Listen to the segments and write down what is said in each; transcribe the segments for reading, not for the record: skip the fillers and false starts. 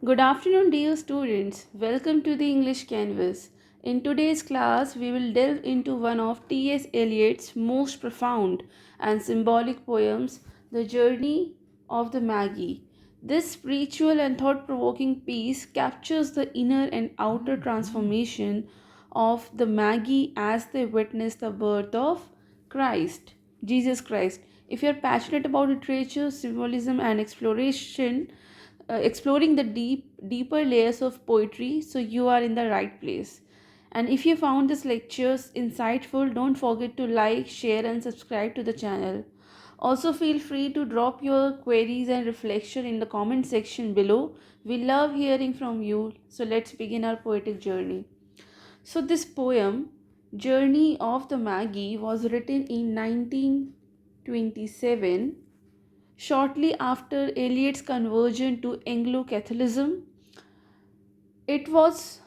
Good afternoon, dear students. Welcome to the English Canvas. In today's class, we will delve into one of T.S. Eliot's most profound and symbolic poems, The Journey of the Magi. This spiritual and thought provoking piece captures the inner and outer transformation of the Magi as they witness the birth of Christ, Jesus Christ. If you are passionate about literature, symbolism, and exploring the deeper layers of poetry, so you are in the right place. And if you found this lectures insightful, don't forget to like, share, and subscribe to the channel. Also, feel free to drop your queries and reflection in the comment section below. We love hearing from you. So let's begin our poetic journey. So this poem, Journey of the Magi, was written in 1927, shortly after Eliot's conversion to Anglo-Catholicism. It was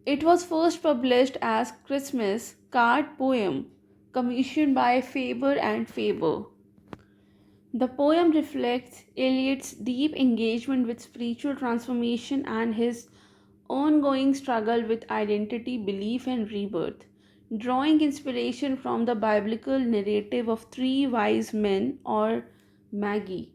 it was first published as Christmas card poem, commissioned by Faber and Faber. The poem reflects Eliot's deep engagement with spiritual transformation and his ongoing struggle with identity, belief, and rebirth, drawing inspiration from the biblical narrative of three wise men or Magi.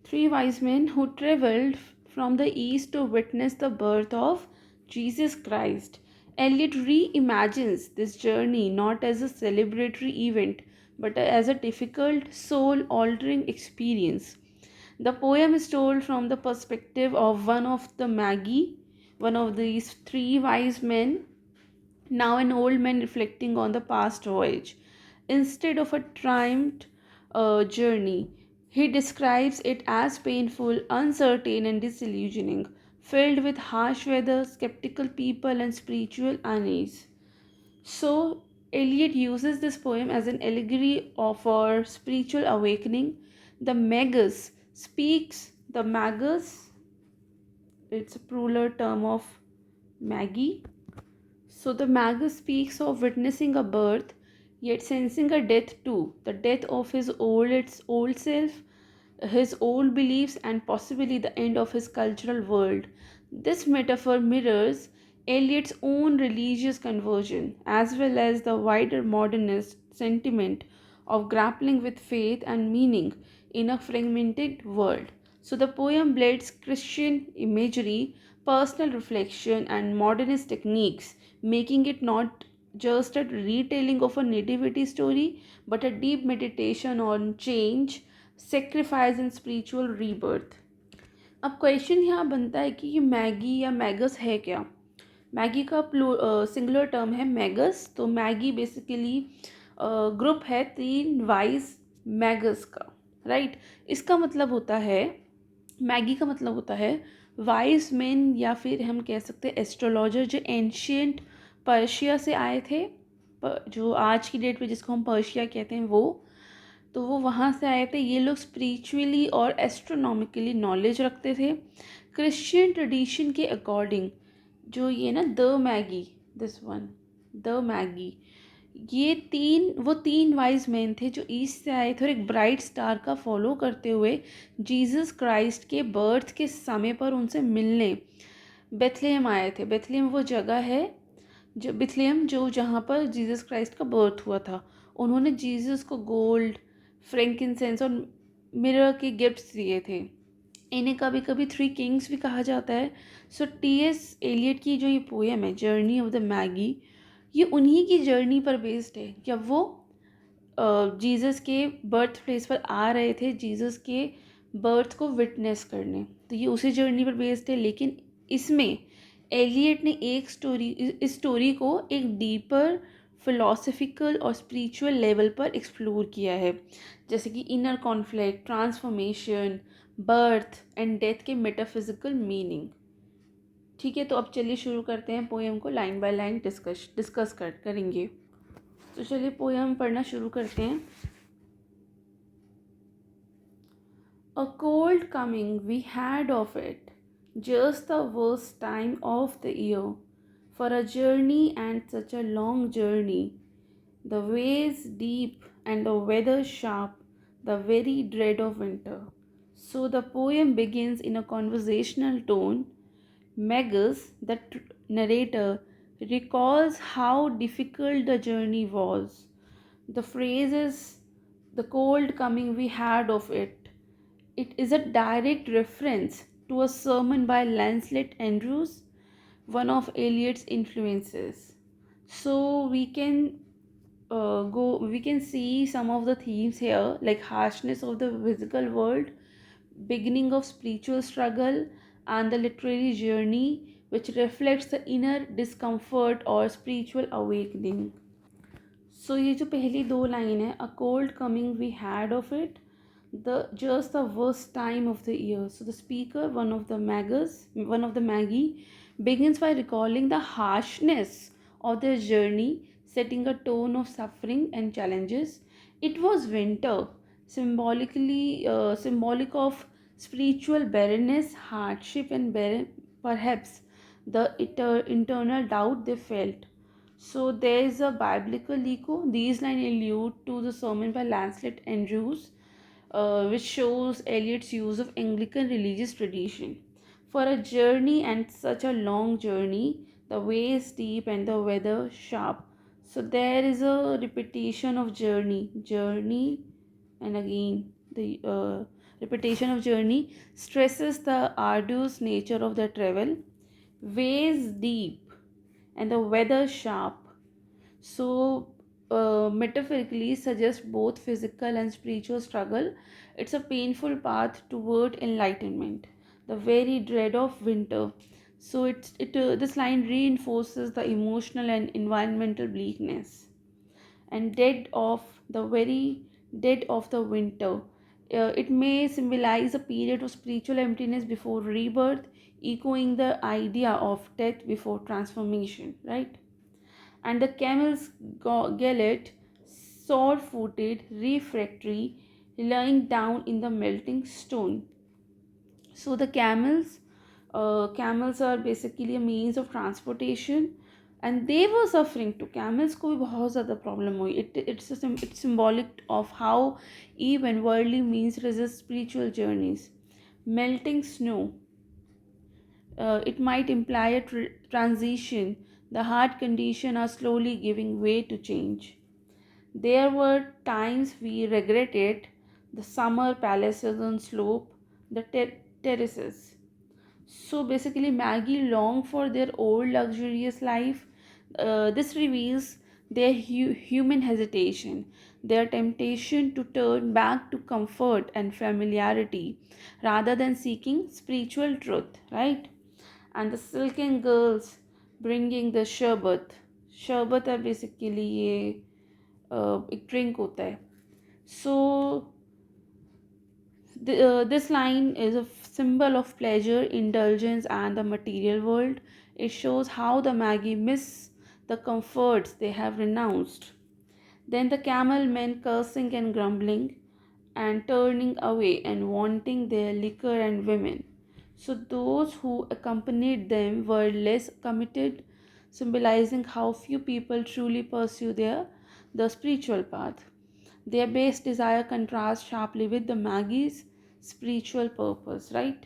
Three wise men who traveled from the east to witness the birth of Jesus Christ. Eliot reimagines this journey not as a celebratory event but as a difficult, soul altering experience. The poem is told from the perspective of one of the Magi, one of these three wise men, now an old man reflecting on the past voyage. Instead of a triumphed journey, he describes it as painful, uncertain, and disillusioning, filled with harsh weather, skeptical people, and spiritual unease. So, Eliot uses this poem as an allegory of our spiritual awakening. The magus, it's a plural term of Maggie. So the magus speaks of witnessing a birth, yet sensing a death too, the death of its old self, his old beliefs, and possibly the end of his cultural world. This metaphor mirrors Eliot's own religious conversion, as well as the wider modernist sentiment of grappling with faith and meaning in a fragmented world. So the poem blends Christian imagery, personal reflection, and modernist techniques, making it not just a retelling of a nativity story but a deep meditation on change, sacrifice, and spiritual rebirth. अब question यहाँ बनता है कि ये Maggi या Magas है क्या। Maggi का सिंगुलर टर्म है मैगस, तो मैगी बेसिकली ग्रुप है तीन वाइज मैगस का, राइट। इसका मतलब होता है, मैगी का मतलब होता है वाइज मेन, या फिर हम कह सकते हैं एस्ट्रोलॉजर, जो एंशियंट पर्शिया से आए थे, जो आज की डेट में जिसको हम पर्शिया कहते हैं वो वहाँ से आए थे। ये लोग स्पिरिचुअली और एस्ट्रोनॉमिकली नॉलेज रखते थे। क्रिश्चियन ट्रेडिशन के अकॉर्डिंग जो ये ना द मैगी, ये तीन वाइज मैन थे जो ईस्ट से आए थे और एक ब्राइट स्टार का फॉलो करते हुए जीसस क्राइस्ट के बर्थ के समय पर उनसे मिलने बेथलेहम आए थे। बेथलेहम वो जगह है जो जहाँ पर जीसस क्राइस्ट का बर्थ हुआ था। उन्होंने जीसस को गोल्ड, फ्रैंकिनसेंस और मिरर के गिफ्ट्स दिए थे। इन्हें कभी कभी थ्री किंग्स भी कहा जाता है। सो टी.एस. एलियट की जो ये पोएम है जर्नी ऑफ द मैगी, ये उन्हीं की जर्नी पर बेस्ड है। जब वो जीसस के बर्थ प्लेस पर आ रहे थे जीसस के बर्थ को विटनेस करने, तो ये उसी जर्नी पर बेस्ड है। लेकिन इसमें एलियट ने इस स्टोरी को एक डीपर फिलोसफिकल और स्पिरिचुअल लेवल पर एक्सप्लोर किया है, जैसे कि inner conflict, transformation, birth and death के मेटाफिजिकल मीनिंग। ठीक है, तो अब चलिए शुरू करते हैं पोएम को, लाइन बाय लाइन डिस्कस करेंगे। तो चलिए पोएम पढ़ना शुरू करते हैं। A cold coming we had of it, just the worst time of the year, for a journey, and such a long journey. The ways deep and the weather sharp, the very dread of winter. So the poem begins in a conversational tone. Magus, the narrator, recalls how difficult the journey was. The phrase is the cold coming we had of it. It is a direct reference to a sermon by Lancelot Andrews, one of Eliot's influences. So we can see some of the themes here, like harshness of the physical world, beginning of spiritual struggle, and the literary journey, which reflects the inner discomfort or spiritual awakening. सो ये जो पहली दो line है, a cold coming we had of it, the just the worst time of the year. So the speaker, one of the Maggie, begins by recalling the harshness of their journey, setting a tone of suffering and challenges. It was winter, symbolic of spiritual barrenness, hardship, and perhaps the internal doubt they felt. So there is a biblical echo. These lines allude to the sermon by Lancelot Andrews, which shows Eliot's use of Anglican religious tradition. For a journey, and such a long journey, the way is steep and the weather sharp. So there is a repetition of journey, and again the repetition of journey stresses the arduous nature of the travel. Ways deep and the weather sharp. So metaphorically suggests both physical and spiritual struggle. It's a painful path toward enlightenment, the very dread of winter. So this line reinforces the emotional and environmental bleakness. And dead of the winter, it may symbolize a period of spiritual emptiness before rebirth, echoing the idea of death before transformation, right? And the camel's gallop, sore footed, refractory, lying down in the melting stone. So the camels are basically a means of transportation, and they were suffering too. Camels को भी बहुत ज़्यादा problem हुई. It's symbolic of how even worldly means resist spiritual journeys. Melting snow, it might imply a transition. The heart condition are slowly giving way to change. There were times we regretted the summer palaces on slope, the terraces. So basically, Maggie longed for their old luxurious life. This reveals their human hesitation, their temptation to turn back to comfort and familiarity rather than seeking spiritual truth, right? And the silken girls bringing the sherbet. Sherbet है basically ये एक drink होता है. So this line is a symbol of pleasure, indulgence, and the material world. It shows how the Magi miss the comforts they have renounced. Then the camel men cursing and grumbling and turning away and wanting their liquor and women. So those who accompanied them were less committed, symbolizing how few people truly pursue the spiritual path. Their base desire contrasts sharply with the Magi's spiritual purpose, right?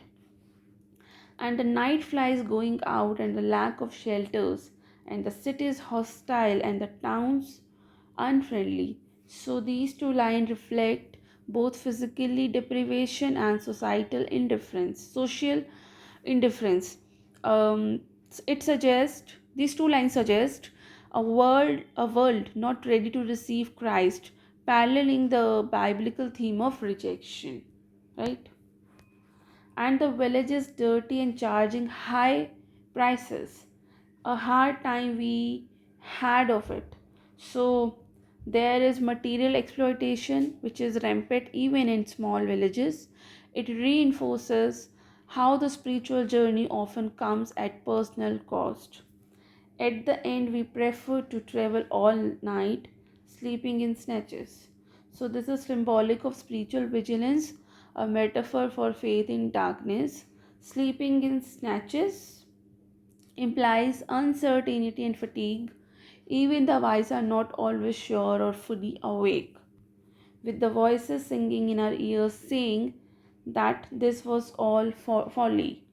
And the night flies going out and the lack of shelters, and the cities hostile and the towns unfriendly. So these two lines reflect both physically deprivation and social indifference. Um, it suggests these two lines suggest a world not ready to receive Christ, paralleling the biblical theme of rejection, right? And the village is dirty and charging high prices. A hard time we had of it. So there is material exploitation which is rampant even in small villages. It reinforces how the spiritual journey often comes at personal cost. At the end, we prefer to travel all night, sleeping in snatches. So, this is symbolic of spiritual vigilance, a metaphor for faith in darkness. Sleeping in snatches implies uncertainty and fatigue. Even the wise are not always sure or fully awake. with the voices singing in our ears saying that this was all folly.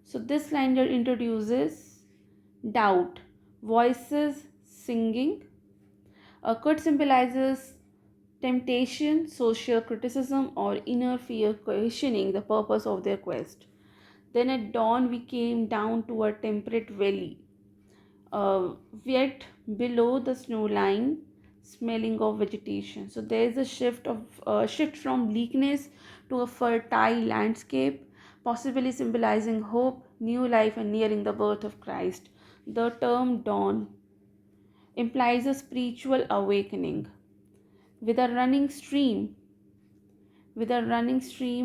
So this line introduces doubt. Voices singing could symbolizes temptation, social criticism, or inner fear questioning the purpose of their quest. Then at dawn, we came down to a temperate valley, yet below the snow line, smelling of vegetation. So there is a shift from bleakness to a fertile landscape, possibly symbolizing hope, new life, and nearing the birth of Christ. The term dawn implies a spiritual awakening with a running stream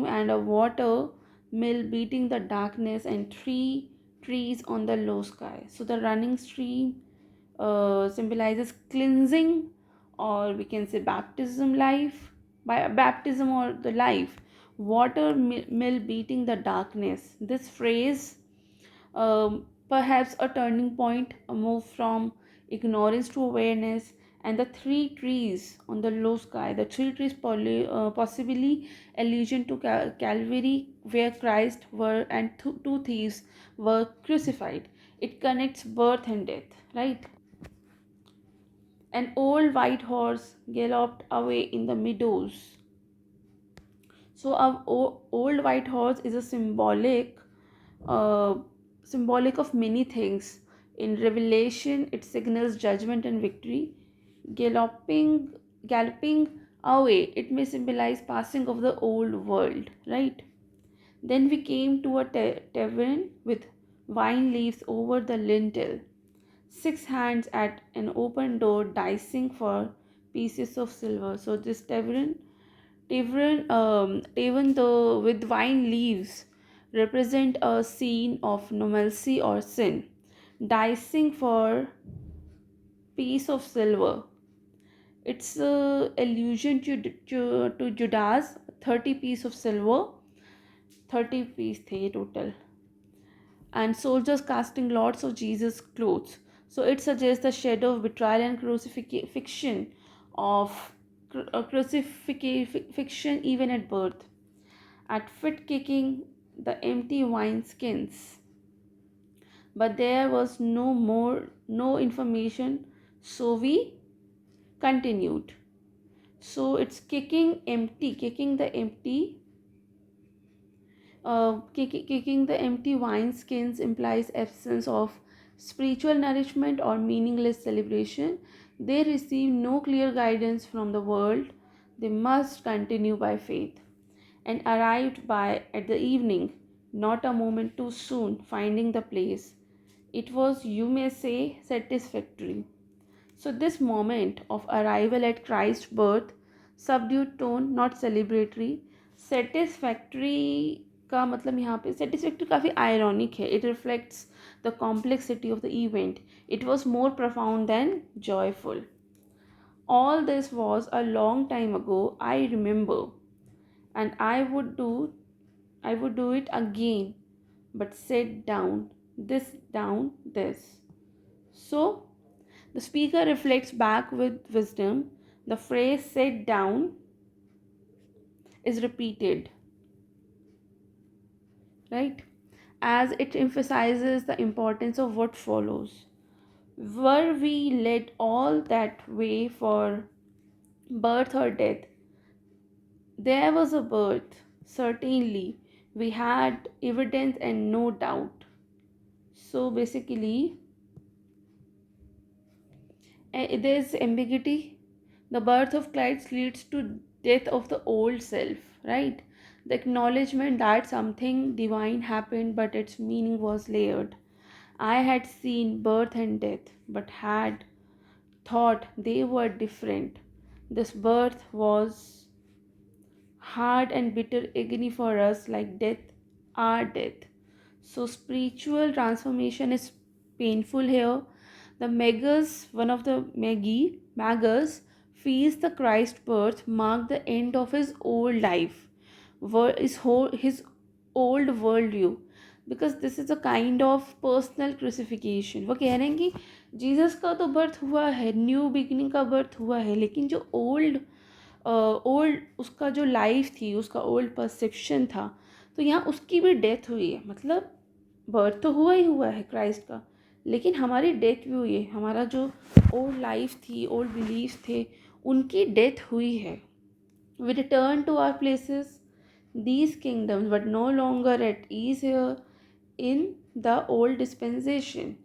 and a water mill beating the darkness and three trees on the low sky. So the running stream symbolizes cleansing, or we can say baptism life, by baptism or the life. Water mill beating the darkness. This phrase, perhaps a turning point, a move from ignorance to awareness. And the three trees on the low sky, the three trees possibly allusion to Calvary, where Christ were and two thieves were crucified. It connects birth and death, right? An old white horse galloped away in the meadows. So a old white horse is a uh, symbolic of many things. In Revelation, it signals judgment and victory. Galloping, galloping away, it may symbolize passing of the old world, right? Then we came to a tavern with vine leaves over the lintel, six hands at an open door dicing for pieces of silver. So this tavern the with vine leaves represent a scene of normalcy or sin. Dicing for piece of silver, it's a allusion to Judas. 30 piece of silver, 30 piece the total, and soldiers casting lots of Jesus' clothes. So it suggests the shadow of betrayal and crucifixion of crucifixion even at birth. At fit kicking the empty wine skins, but there was no information, so we continued. So it's kicking the empty kicking the empty wineskins implies absence of spiritual nourishment or meaningless celebration. They receive no clear guidance from the world. They must continue by faith. And arrived by at the evening, not a moment too soon, finding the place. It was, you may say, satisfactory. So, this moment of arrival at Christ's birth, subdued tone, not celebratory, satisfactory का मतलब यहाँ पे satisfactory काफ़ी ironic है. It reflects the complexity of the event. It was more profound than joyful. All this was a long time ago, I remember, and I would do it again, but sit down this. So the speaker reflects back with wisdom. The phrase sit down is repeated, right? As it emphasizes the importance of what follows. Were we led all that way for birth or death? There was a birth, certainly. We had evidence and no doubt. So basically, there's ambiguity. The birth of Christ leads to death of the old self, right? The acknowledgement that something divine happened, but its meaning was layered. I had seen birth and death, but had thought they were different. This birth was hard and bitter agony for us, like death, our death. So, spiritual transformation is painful here. The Magus, one of the Magus, feels the Christ birth mark the end of his old life, his old worldview, because this is a kind of personal crucifixion. वो कह रहे हैं कि Jesus का तो birth हुआ है, new beginning का बर्थ हुआ है, लेकिन जो ओल्ड ओल्ड उसका जो लाइफ थी, उसका ओल्ड परसेप्शन था, तो यहाँ उसकी भी डेथ हुई है। मतलब बर्थ तो हुआ ही हुआ है क्राइस्ट का, लेकिन हमारी डेथ भी हुई है। हमारा जो ओल्ड लाइफ थी, ओल्ड बिलीफ थे, उनकी डेथ हुई है। We return to our places, these kingdoms, but no longer at ease here in the old dispensation,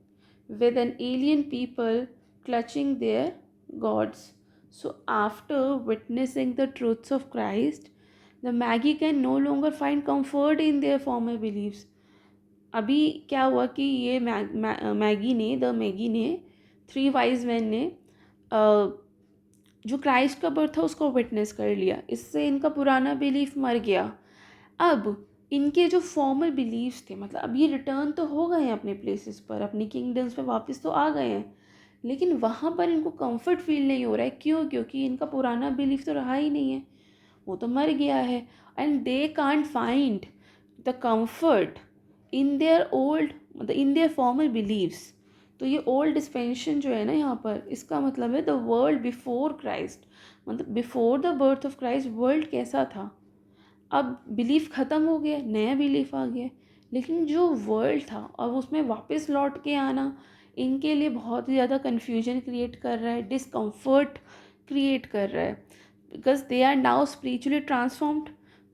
with an alien people clutching their gods. So, after witnessing the truths of Christ, the Magi can no longer find comfort in their former beliefs. अभी क्या हुआ कि ये Maggi ने, three wise man ने जो Christ का birth था उसको विटनेस कर लिया। इससे इनका पुराना बिलीफ मर गया। अब इनके जो फॉर्मल बिलीव्स थे, मतलब अब ये रिटर्न तो हो गए हैं अपने प्लेसेस पर, अपनी किंगडम्स पे वापस तो आ गए हैं, लेकिन वहाँ पर इनको कंफर्ट फील नहीं हो रहा है। क्यों? क्योंकि इनका पुराना बिलीफ तो रहा ही नहीं है, वो तो मर गया है। And they can't find the comfort in their old, मतलब इन देयर फॉर्मल बिलीव्स। तो ये ओल्ड डिस्पेंशन जो है ना यहाँ पर, इसका मतलब है द वर्ल्ड बिफोर क्राइस्ट, मतलब before the birth of Christ world कैसा था। अब बिलीफ ख़त्म हो गया, नया बिलीफ आ गया, लेकिन जो वर्ल्ड था अब उसमें वापस लौट के आना इनके लिए बहुत ही ज़्यादा कन्फ्यूजन क्रिएट कर रहा है, डिसकम्फर्ट क्रिएट कर रहा है, because they are now spiritually transformed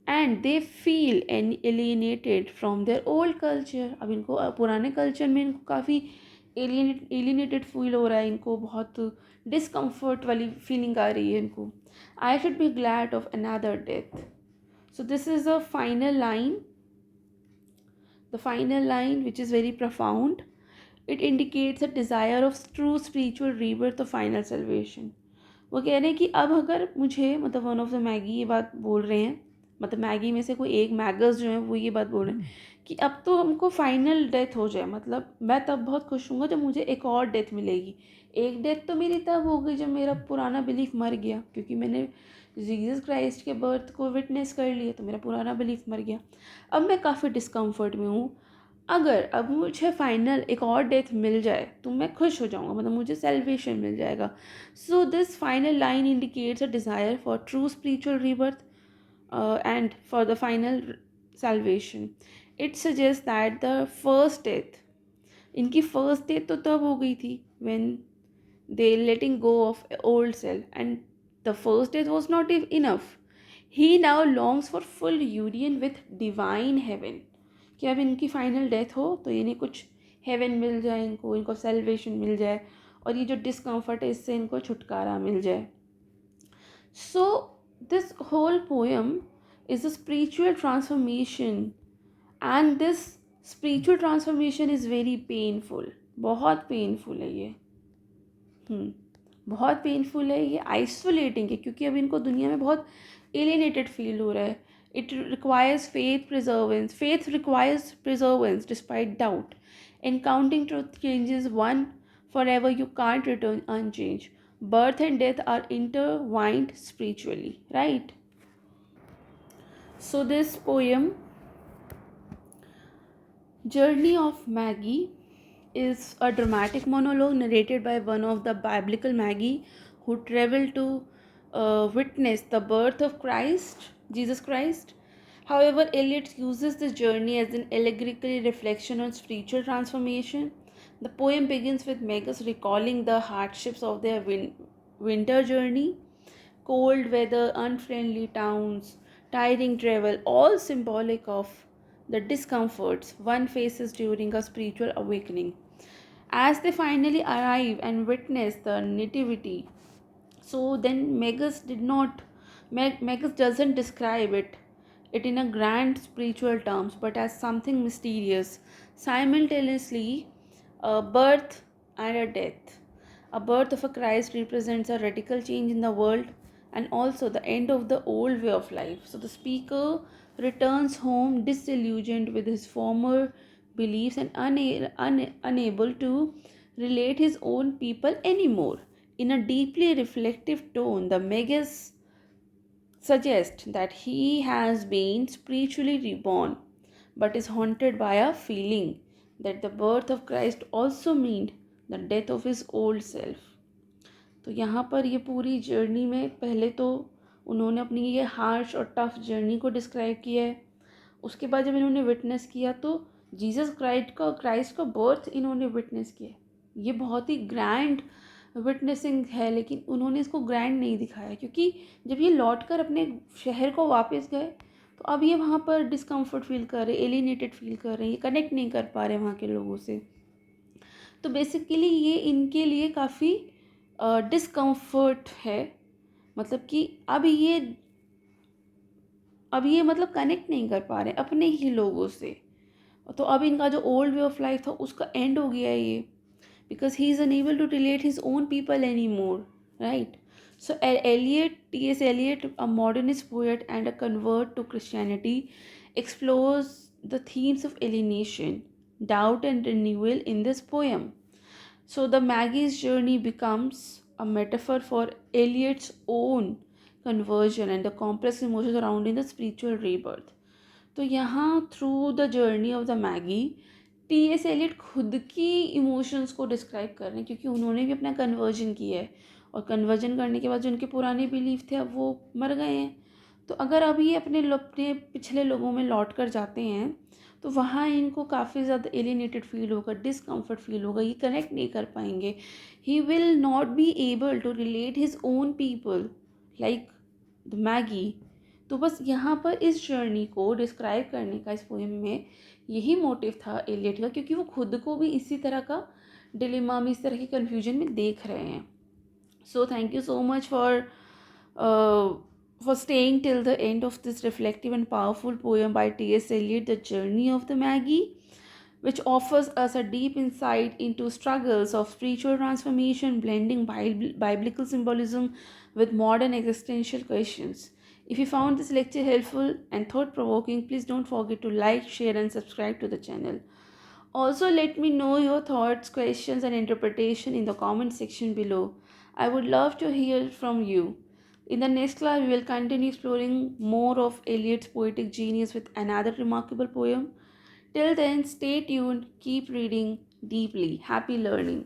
and they feel alienated from their old culture. अब इनको पुराने कल्चर में इनको काफ़ी एलिएनेटेड फील हो रहा है, इनको बहुत डिसकम्फर्ट वाली फीलिंग आ रही है इनको। I should be glad of another death. So this is the final line which is very profound. It indicates a desire of true spiritual rebirth or final salvation. वो कह रहे हैं कि अब अगर मुझे, मतलब वन ऑफ द मैगी ये बात बोल रहे हैं, मतलब मैगी में से कोई एक मैगर्स जो हैं वो ये बात बोल रहे हैं कि अब तो हमको फाइनल डेथ हो जाए, मतलब मैं तब बहुत खुश हूँगा जब मुझे एक और डेथ मिलेगी। एक डेथ तो मेरी तब हो गई जब मेरा पुराना बिलीफ मर गया, क्योंकि मैंने जीसस क्राइस्ट के बर्थ को विटनेस कर लिया, तो मेरा पुराना बिलीफ मर गया। अब मैं काफ़ी डिस्कम्फर्ट में हूँ। अगर अब मुझे फाइनल एक और डेथ मिल जाए तो मैं खुश हो जाऊँगा, मतलब मुझे सेल्वेशन मिल जाएगा। So this final line indicates a desire for true spiritual rebirth and for the final salvation. It suggests that the first death, इनकी फर्स्ट डेथ तो तब हो गई थी when they letting go of old self, and the first death was not enough. He now longs for full union with divine heaven, कि अब इनकी final death हो तो इन्हें कुछ हेवन मिल जाए, इनको सेल्वेशन मिल जाए, और ये जो डिस्कम्फर्ट है इससे इनको छुटकारा मिल जाए। So this whole poem is a spiritual transformation, and this spiritual transformation is very painful. बहुत पेनफुल है ये, बहुत पेनफुल है ये, आइसोलेटिंग है, क्योंकि अब इनको दुनिया में बहुत एलिएनेटेड फील हो रहा है। It requires faith requires preservance despite doubt. Encountering truth changes one forever, you can't return unchanged. Birth and death are intertwined spiritually, right? So this poem, Journey of Magi, is a dramatic monologue narrated by one of the biblical Magi who traveled to witness the birth of Jesus Christ. However, Eliot uses this journey as an allegorical reflection on spiritual transformation. The poem begins with Magus recalling the hardships of their winter journey: cold weather, unfriendly towns, tiring travel, all symbolic of the discomforts one faces during a spiritual awakening. As they finally arrive and witness the nativity, so then Magus doesn't describe it in a grand spiritual terms, but as something mysterious, simultaneously a birth and a death. A birth of a Christ represents a radical change in the world and also the end of the old way of life. So the speaker returns home disillusioned with his former beliefs and unable to relate his own people anymore. In a deeply reflective tone, the Magus suggests that he has been spiritually reborn but is haunted by a feeling that the birth of Christ also meant the death of his old self. तो यहाँ पर ये पूरी journey में पहले तो उन्होंने अपनी ये हार्श और टफ जर्नी को डिस्क्राइब किया है। उसके बाद जब इन्होंने विटनेस किया तो जीसस क्राइस्ट का बर्थ इन्होंने विटनेस किया। ये बहुत ही ग्रैंड विटनेसिंग है, लेकिन उन्होंने इसको ग्रैंड नहीं दिखाया, क्योंकि जब ये लौट कर अपने शहर को वापस गए तो अब ये वहाँ पर डिस्कम्फर्ट फील कर रहे, एलिनेटेड फील कर रहे हैं, ये कनेक्ट नहीं कर पा रहे वहाँ के लोगों से। तो बेसिकली ये इनके लिए काफ़ी डिस्कम्फर्ट है, मतलब कि अब ये मतलब कनेक्ट नहीं कर पा रहे अपने ही लोगों से। तो अब इनका जो ओल्ड वे ऑफ लाइफ था उसका एंड हो गया है ये, because he is unable to relate his own people anymore, right? So Eliot, T.S. Eliot, a modernist poet and a convert to Christianity, explores the themes of alienation, doubt and renewal in this poem. So the Magi's journey becomes a metaphor for Eliot's own conversion and the complex emotions surrounding the spiritual rebirth. तो यहाँ through the journey of the magi T S. Eliot खुद की emotions को describe कर रहे हैं, क्योंकि उन्होंने भी अपना कन्वर्जन किया है और कन्वर्जन करने के बाद जो उनके पुराने बिलीफ थे अब वो मर गए हैं। तो अगर अभी ये अपने पिछले लोगों में लौट कर जाते हैं तो वहाँ इनको काफ़ी ज़्यादा एलिनेटेड फील होगा, डिसकम्फर्ट फील होगा, ये कनेक्ट नहीं कर पाएंगे। He will not be able to relate his own people like the magi. तो बस यहाँ पर इस जर्नी को डिस्क्राइब करने का इस पोएम में यही मोटिव था एलियट का, क्योंकि वो खुद को भी इसी तरह का डिलेमा में, इस तरह की कन्फ्यूजन में देख रहे हैं। So thank you so much for staying till the end of this reflective and powerful poem by T.S. Eliot, The Journey of the Magi, which offers us a deep insight into struggles of spiritual transformation, blending biblical symbolism with modern existential questions. If you found this lecture helpful and thought-provoking, please don't forget to like, share and subscribe to the channel. Also, let me know your thoughts, questions and interpretation in the comment section below. I would love to hear from you. In the next class, we will continue exploring more of Eliot's poetic genius with another remarkable poem. Till then, stay tuned, keep reading deeply. Happy learning.